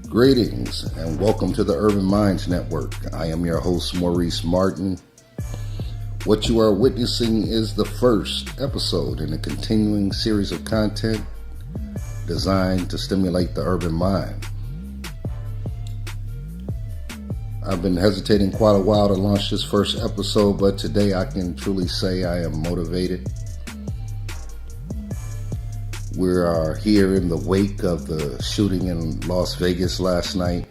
Greetings and welcome to the Urban Minds Network. I am your host, Maurice Martin. What you are witnessing is the first episode in a continuing series of content designed to stimulate the urban mind. I've been hesitating quite a while to launch this first episode, but today I can truly say I am motivated. We are here in the wake of the shooting in Las Vegas last night,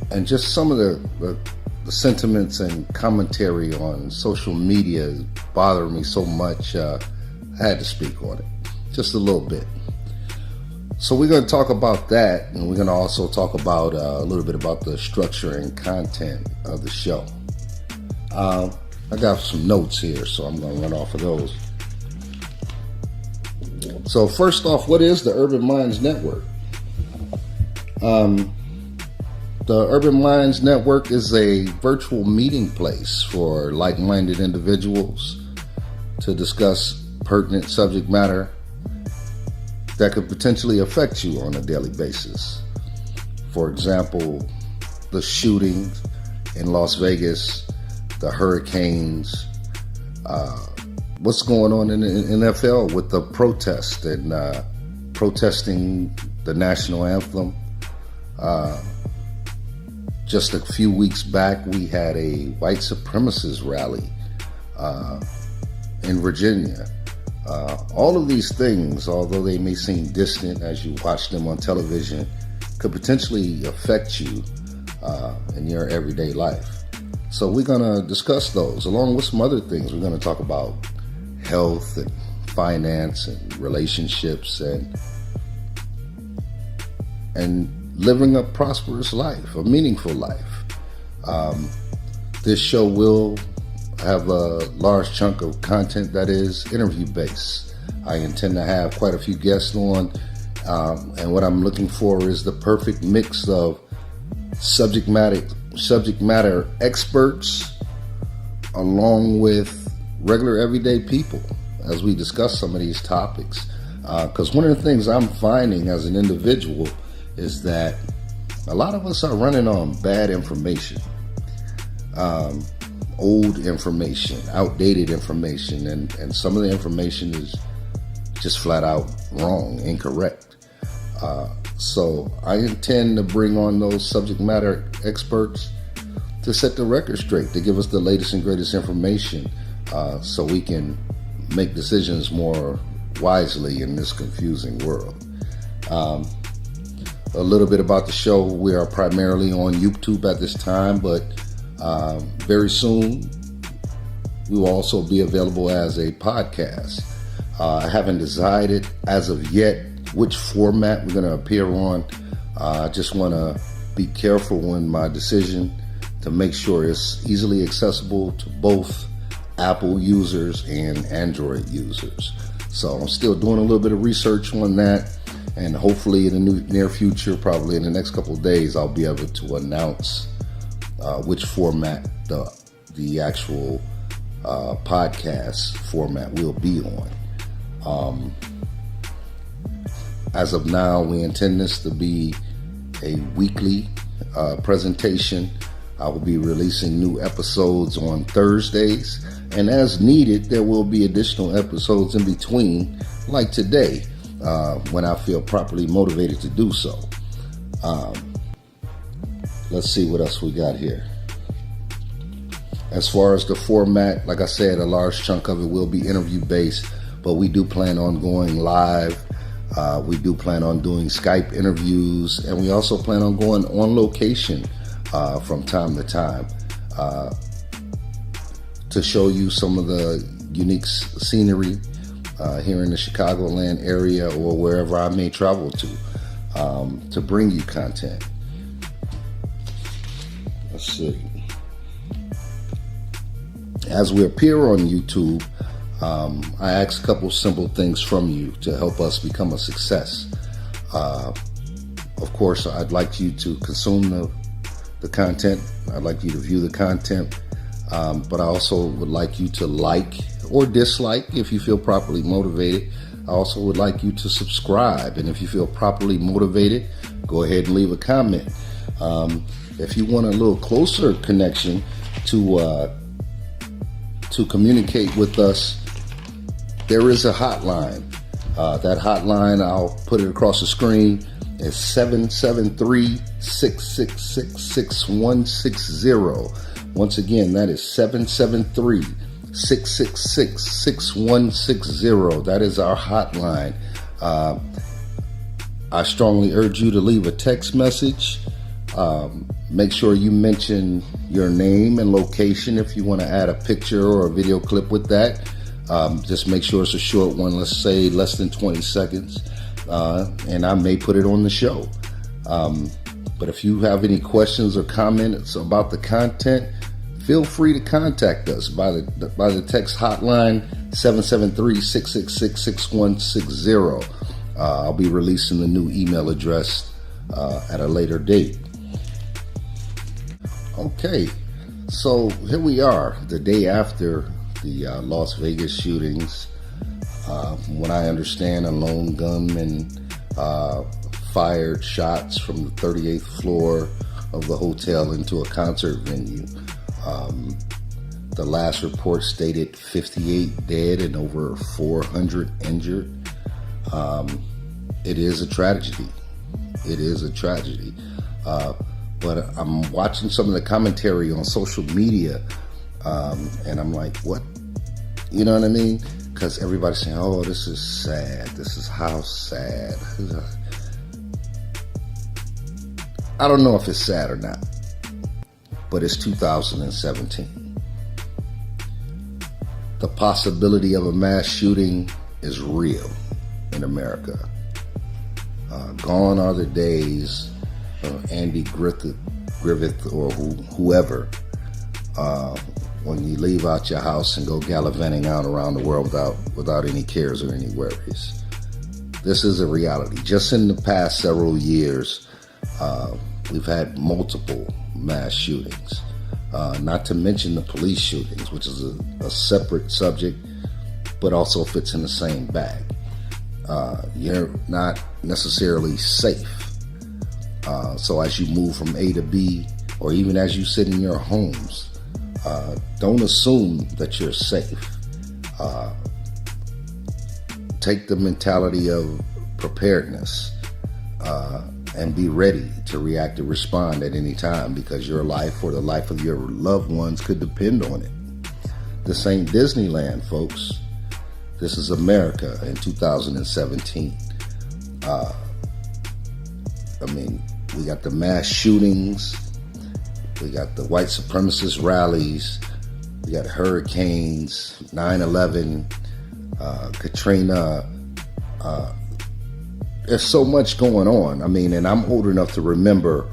and just some of the sentiments and commentary on social media bothered me so much, I had to speak on it just a little bit. So we're going to talk about that, and we're going to also talk about a little bit about the structure and content of the show. I got some notes here, so I'm going to run off of those. So first off, what is the Urban Minds Network? The Urban Minds Network is a virtual meeting place for like-minded individuals to discuss pertinent subject matter that could potentially affect you on a daily basis. For example, the shootings in Las Vegas, the hurricanes, what's going on in the NFL with the protest and protesting the national anthem. Just a few weeks back, we had a white supremacist rally in Virginia. All of these things, although they may seem distant as you watch them on television, could potentially affect you in your everyday life. So we're going to discuss those along with some other things. We're going to talk about health and finance and relationships and living a prosperous life, a meaningful life. This show will have a large chunk of content that is interview based. I intend to have quite a few guests on, and what I'm looking for is the perfect mix of subject matter experts along with regular everyday people as we discuss some of these topics. Because one of the things I'm finding as an individual is that a lot of us are running on bad information. Old information, outdated information, and some of the information is just flat out wrong, incorrect. So I intend to bring on those subject matter experts to set the record straight, to give us the latest and greatest information so we can make decisions more wisely in this confusing world. A little bit about the show. We are primarily on YouTube at this time, but very soon we will also be available as a podcast. I haven't decided as of yet which format we're going to appear on. I just want to be careful in my decision to make sure it's easily accessible to both Apple users and Android users. So I'm still doing a little bit of research on that, and hopefully in the near future, probably in the next couple of days, I'll be able to announce which format the actual podcast format will be on. As of now, we intend this to be a weekly presentation. I will be releasing new episodes on Thursdays, and as needed, there will be additional episodes in between, like today, when I feel properly motivated to do so. Let's see what else we got here. As far as the format, like I said, a large chunk of it will be interview based, but we do plan on going live. We do plan on doing Skype interviews, and we also plan on going on location from time to time to show you some of the unique scenery here in the Chicagoland area or wherever I may travel to bring you content. Let's see. As we appear on YouTube, I ask a couple simple things from you to help us become a success. Of course, I'd like you to consume the content. I'd like you to view the content. But I also would like you to like or dislike if you feel properly motivated. I also would like you to subscribe, and if you feel properly motivated, go ahead and leave a comment. If you want a little closer connection to communicate with us, there is a hotline. That hotline, I'll put it across the screen, is 773-666-6160. Once again, that is 773-666-6160. That is our hotline. I strongly urge you to leave a text message. Make sure you mention your name and location if you want to add a picture or a video clip with that. Just make sure it's a short one, let's say less than 20 seconds, and I may put it on the show. But if you have any questions or comments about the content, feel free to contact us by the text hotline 773-666-6160. I'll be releasing the new email address at a later date. Okay, so here we are, the day after the Las Vegas shootings. From what I understand, a lone gunman fired shots from the 38th floor of the hotel into a concert venue. The last report stated 58 dead and over 400 injured. It is a tragedy. It is a tragedy. But I'm watching some of the commentary on social media, and I'm like, what? You know what I mean? Because everybody's saying, oh, this is sad. This is how sad. I don't know if it's sad or not, but it's 2017. The possibility of a mass shooting is real in America. Gone are the days of Andy Griffith or whoever, when you leave out your house and go gallivanting out around the world without any cares or any worries. This is a reality. Just in the past several years, we've had multiple mass shootings, not to mention the police shootings, which is a separate subject, but also fits in the same bag. You're not necessarily safe. So as you move from A to B, or even as you sit in your homes, don't assume that you're safe. Take the mentality of preparedness, and be ready to react and respond at any time, because your life or the life of your loved ones could depend on it. This ain't Disneyland, folks. This is America in 2017. We got the mass shootings, we got the white supremacist rallies, we got hurricanes, 9/11, Katrina. There's so much going on. And I'm old enough to remember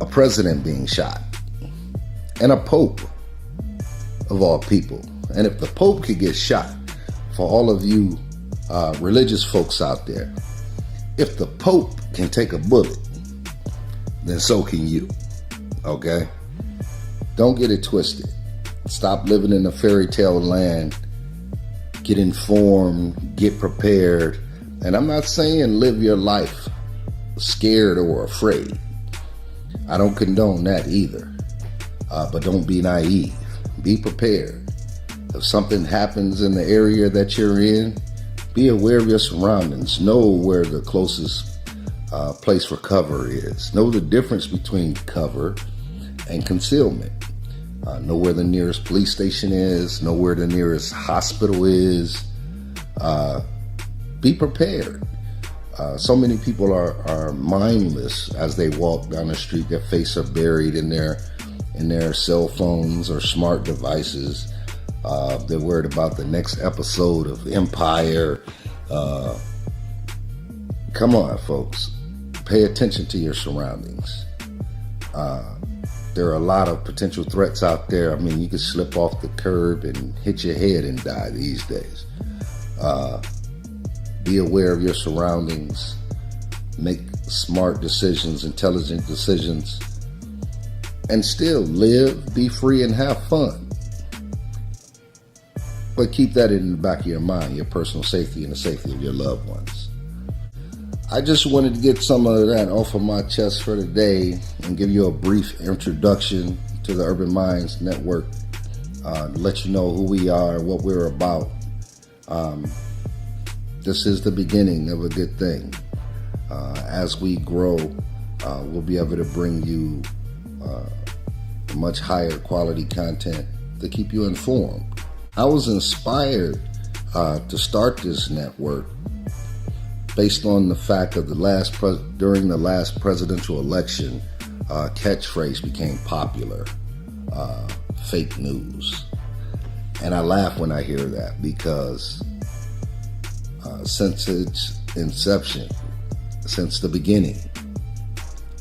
a president being shot and a pope, of all people. And if the pope could get shot, for all of you religious folks out there, if the pope can take a bullet, then so can you. Okay? Don't get it twisted. Stop living in a fairy tale land. Get informed, get prepared. And I'm not saying live your life scared or afraid. I don't condone that either. But don't be naive. Be prepared. If something happens in the area that you're in, be aware of your surroundings. Know where the closest place for cover is. Know the difference between cover and concealment. Know where the nearest police station is. Know where the nearest hospital is. Be prepared. So many people are mindless as they walk down the street. Their face are buried in their cell phones or smart devices. They're worried about the next episode of Empire. Come on, folks. Pay attention to your surroundings. There are a lot of potential threats out there. You could slip off the curb and hit your head and die these days. Be aware of your surroundings. Make smart decisions, intelligent decisions, and still live, be free, and have fun. But keep that in the back of your mind, your personal safety and the safety of your loved ones. I just wanted to get some of that off of my chest for today and give you a brief introduction to the Urban Minds Network, let you know who we are, what we're about. This is the beginning of a good thing. As we grow, we'll be able to bring you much higher quality content to keep you informed. I was inspired to start this network based on the fact of during the last presidential election, catchphrase became popular, fake news. And I laugh when I hear that because since its inception, since the beginning,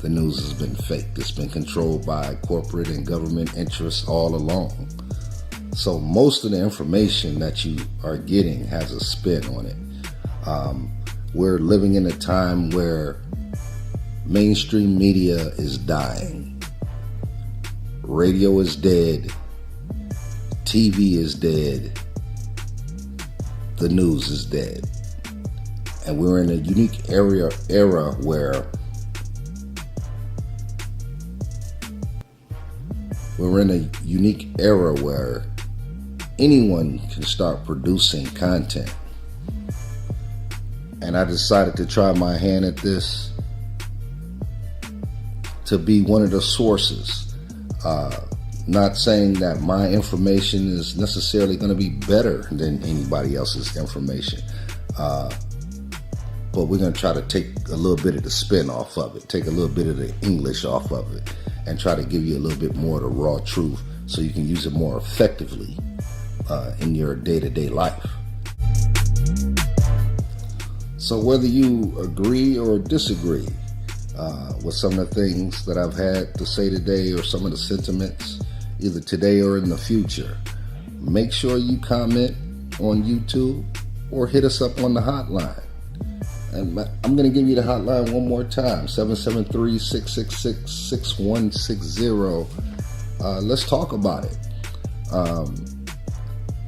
the news has been fake. It's been controlled by corporate and government interests all along. So most of the information that you are getting has a spin on it. We're living in a time where mainstream media is dying. Radio is dead. TV is dead. The news is dead. And we're in a unique era where anyone can start producing content. And I decided to try my hand at this to be one of the sources. Not saying that my information is necessarily going to be better than anybody else's information. But we're going to try to take a little bit of the spin off of it, take a little bit of the English off of it, and try to give you a little bit more of the raw truth so you can use it more effectively in your day-to-day life. So whether you agree or disagree with some of the things that I've had to say today or some of the sentiments, either today or in the future, make sure you comment on YouTube or hit us up on the hotline. And I'm going to give you the hotline one more time, 773-666-6160. Let's talk about it.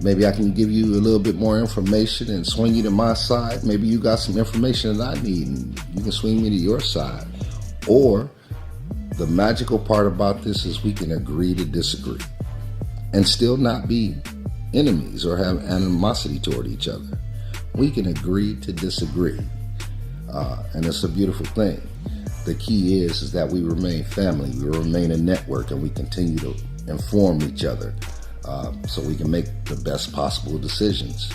Maybe I can give you a little bit more information and swing you to my side. Maybe you got some information that I need and you can swing me to your side. Or the magical part about this is we can agree to disagree and still not be enemies or have animosity toward each other. We can agree to disagree. And it's a beautiful thing. The key is that we remain family, we remain a network, and we continue to inform each other so we can make the best possible decisions.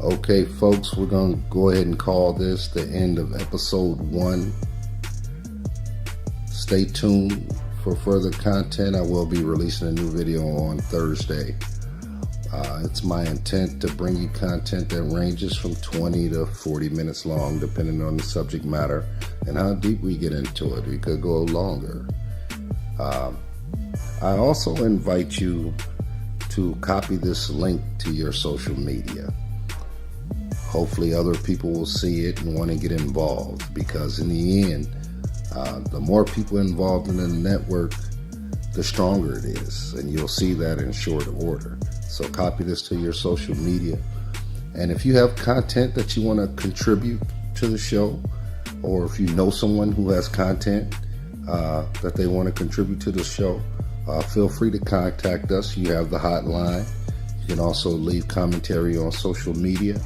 Okay, folks, we're going to go ahead and call this the end of episode 1. Stay tuned for further content. I will be releasing a new video on Thursday. It's my intent to bring you content that ranges from 20 to 40 minutes long, depending on the subject matter and how deep we get into it. We could go longer. I also invite you to copy this link to your social media. Hopefully other people will see it and want to get involved, because in the end, the more people involved in the network, the stronger it is, and you'll see that in short order. So copy this to your social media. And if you have content that you want to contribute to the show, or if you know someone who has content that they want to contribute to the show, feel free to contact us. You have the hotline. You can also leave commentary on social media.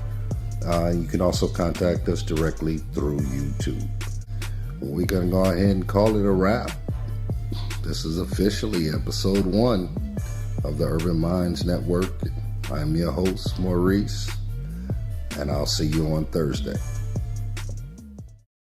You can also contact us directly through YouTube. We're going to go ahead and call it a wrap. This is officially episode 1 of the Urban Minds Network. I'm your host, Maurice, and I'll see you on Thursday.